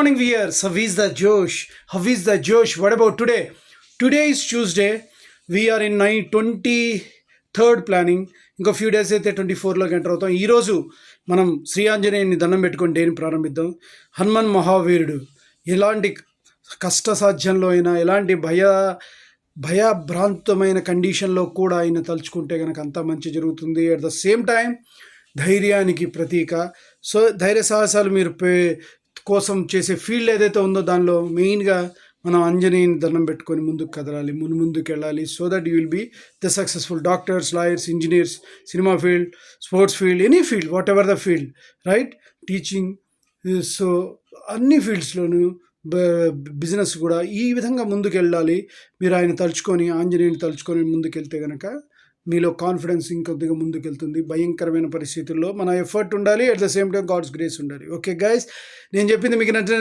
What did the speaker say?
morning, viewers. How is the Josh? How is the Josh? What about today? Today is Tuesday. We are in 23rd planning. ఇంకో few days అయితే 24లోకి enter అవుతాం. ఈరోజు మనం శ్రీ ఆంజనేయుని దండం పెట్టుకొని డేని ప్రారంభిద్దాం. హనుమన్ మహావీరుడు ఎలాంటి కష్టసాధ్యంలో అయినా, ఎలాంటి భయభ్రాంతమైన కండిషన్లో కూడా ఆయన తలుచుకుంటే కనుక అంతా మంచి జరుగుతుంది. అట్ ద సేమ్ టైం ధైర్యానికి ప్రతీక. సో ధైర్య సాహసాలు మీరు కోసం చేసే ఫీల్డ్ ఏదైతే ఉందో దానిలో మెయిన్గా మనం ఆంజనేయుని దండం పెట్టుకొని ముందుకు కదలాలి, ముందుకు వెళ్ళాలి. So that you will be the successful doctors, lawyers, engineers, cinema field, sports field, any field, whatever the field, right? Teaching, so అన్ని ఫీల్డ్స్లోనూ, బిజినెస్ కూడా ఈ విధంగా ముందుకు వెళ్ళాలి. మీరు ఆయన తలుచుకొని, ఆంజనేయుని తలుచుకొని ముందుకెళ్తే కనుక మీలో కాన్ఫిడెన్స్ ఇంకొద్దిగా ముందుకెళ్తుంది. భయంకరమైన పరిస్థితుల్లో మన ఎఫర్ట్ ఉండాలి, at the same time god's grace ఉండాలి. ఓకే గైస్, నేను చెప్పింది మీకు నచ్చిన